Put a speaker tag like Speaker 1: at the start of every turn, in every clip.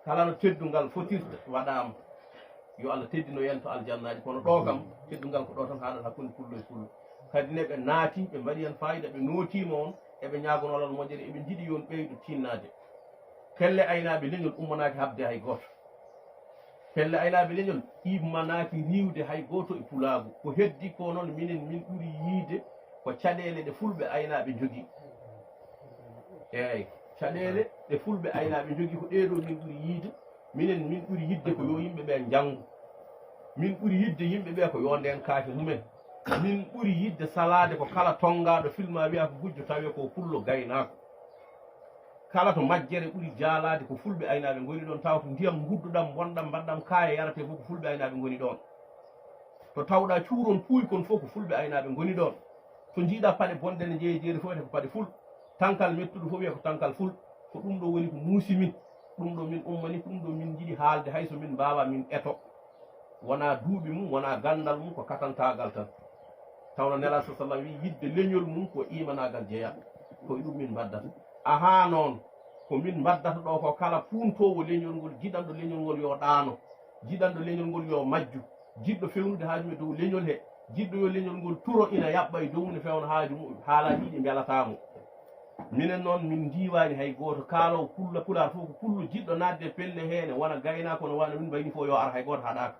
Speaker 1: kala no teddungal fotirta waɗama yo Allah teddino yen to aljannaji kono ɗo kam teddungal ko ɗo tan haɗat hakkude pullo e pullo kadi ne ɓe naati ɓe mbaɗi hen fayida ɓe notima on eɓe ñagonolon moƴƴere eɓe jiiɗi yon ɓeydo tinnade pelle aynaɓe leñol ummanaki habde hay goto pelle aynaɓe leñol immanaki riwde hay goto e pulagu ko heddi ko noon minen min ɓuuri yiide ko caɗele ɗe fulɓe aynaɓe jogui eyyi caɗele ɗe fulɓe aynaɓe jogui ko ɗeɗo min ɓuuri yiide minen min ɓuuri yidde ko yo yimɓeɓe janggu min ɓuuri yidde yimɓeɓe ko yo nden kaake mumen min ɓuuri yidde salade ko kala tongaɗo filma wiya ko gujjo tawi ko pullo gaynako kala to majjere ɓuuri jaalade ko fulɓe aynaɓe goni ɗon taw to ndiyam gudduɗam bonɗam mbaɗɗam kaya yarate fof ko fulɓe aynaɓe goni ɗon to tawɗa cuuron puuy kon fof ko fulɓe aynaɓe goni ɗon to jiiɗa paɗe bonɗe ne jeeyi jeeri fof ete ko paɗe ful tankal mettuɗo fof wiya ko tankal ful ko ɗum ɗo woni ko muusi min ɗum ɗo min ummani ko ɗum ɗo min jiiɗi haalde hayso min mbawa min eto wona duuɓi mum wona gandal mum ko katantagal tan tawno nela sa sallam wi yidde leñol mum ko imanagal jeeya ko ɗum min mbaddata aha noon ko min mbaddata ɗo ko kala funtowo leñol ngol jiɗanɗo leñol ngol yo ɗaano jiɗanɗo leñol ngol yo majju jiɗɗo fewnude haaju e dow leñol he jiɗɗo yo leñol ngol turo ina yaɓɓa e dow ne fewna haaju mum haalaji ɗi belatamo minen noon min diwani hay goto kaalowo pular fof ko pullo jiɗɗo nadde pelle hene wona gaynako no wana min mbayni fof yo ara hay goto haɗaka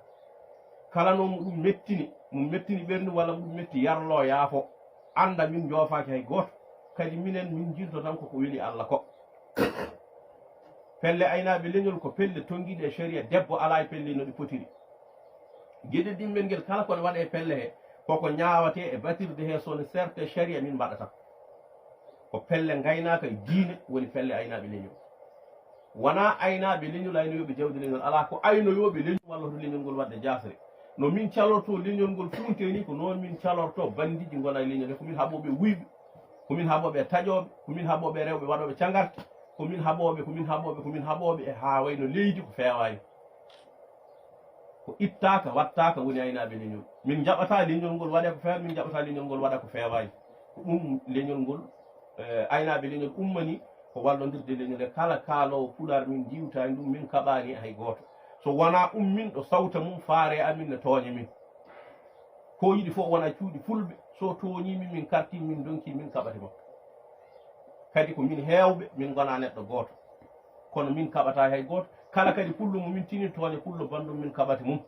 Speaker 1: kala noon mo ɗum mettini ɓerndu walla mo ɗum metti yarlo yaafo anda min joofaki hay goto kadi minen min jirto tan koko weli Allah ko pelle aynaɓe leñol ko pelle tonguiɗe e sharia debbo ala e pelle no ɗi potiri gueɗel ɗimmel guel kala kone waɗa e pelle he koko ñawate e batirde he sone serte sharia min mbaɗata ko pelle gaynaka e diine woni pelle aynaɓe leñol wona aynaɓe leñol aynoyoɓe jawdi leñol ala ko aynoyoɓe leñol walla to leñol ngol wadde jasre no min calorto leñol ngol funte ni ko noon min calorto bandiji gona e leñol he komin haɓoɓe wuyɓe komin haɓoɓe taƴoɓe komin haɓoɓe rewɓe waɗoɓe cagarte komin haɓoɓe e ha wayno leydi ko fewani ko ittaka wattaka woni aynaɓe leñol min jaɓata leñol ngol waɗe ko fewa min jaɓata leñol ngol waɗa ko fewani ko ɗum leñol ngol aynaɓe leñol ummani ko wallodirde leñol e kala kaalowo pular min jiwtani ɗum min kaɓani hay goto so wona ummin ɗo sawta mum faare amin ne tooña min ko yiɗi fof wona cuuɗi fulɓe so tooñimi min karti min donki min kaɓate makko kadi ko min heewɓe min gona neɗɗo goto kono min kaɓata hay goto kala kadi pullo mo min tini tooña pullo bandum min kaɓate mum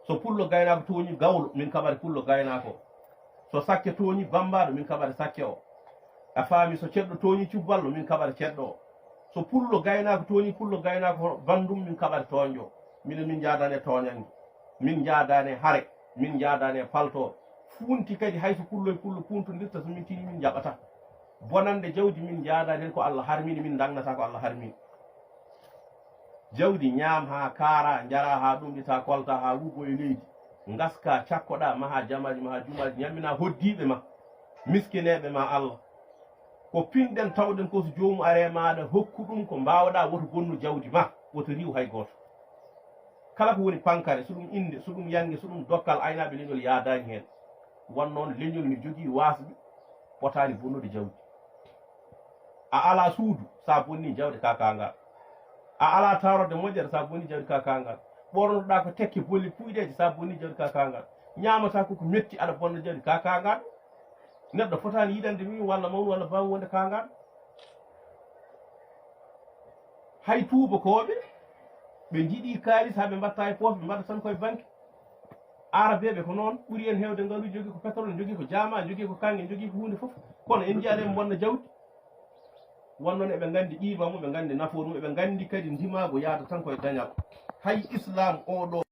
Speaker 1: so pullo gaynako tooñi gawlo min kaɓate pullo gaynako so sakke tooñi bambaɗo min kaɓate sakke o a faami so ceɗɗo tooñi cubballo min kaɓata ceɗɗo o so pullo gaynako tooñi pullo gaynako bandum min kaɓata toñƴo minen min jaadane toñange min jaadane haare min jaadane palto funti kadi hayso pullo e pullo puntodirta so min tini min jaɓata bonande jawdi min jaadani hen ko Allah harmini min dagnata ko Allah harmini jawdi ñaam ha kaara jara ha ɗumɗita kolta ha wugo e leydi gaska cakkoɗa maha jamaji maha jumaji ñammina hoddiɓe ma miskineɓe ma Allah ko pinɗen tawɗen ko so jomum are maɗa hokku ɗum ko mbawɗa woto bonnu jawdi ma woto riw hay goto kala ko woni pankare so ɗum inde so ɗum yangue so ɗum dokkal aynaɓe leñol yaadani hen won noon leñol mi jogui wasɓe potani bonnude jawdi a ala suudu sa bonni jawde kakangal a ala tarode moƴƴere sa bonni jawdi kakangal ɓornoɗa ko tekke bolli puyɗeje sa bonni jawdi kakangal ñamata koko metti aɗa bonna jawdi kakangal neɗɗo fotani yiɗande min walla mawnu walla bawu wonde kangal hay tubakoɓe ɓe jiiɗi kalis haɓe mbatta e poof ɓe mbaɗa tan koye banque arabeɓe ko noon ɓuuri en hewde ngalu jogui ko pétrole jogui ko jama jogui ko kange jogui ko hunde foof kono en jiyaɗe ɓe bonna jawdi wonnoon eɓe gandi qiima mum ɓe gandi nafoore mum eɓe gandi kadi ndimago yaada tan koye dañal hay islam oɗo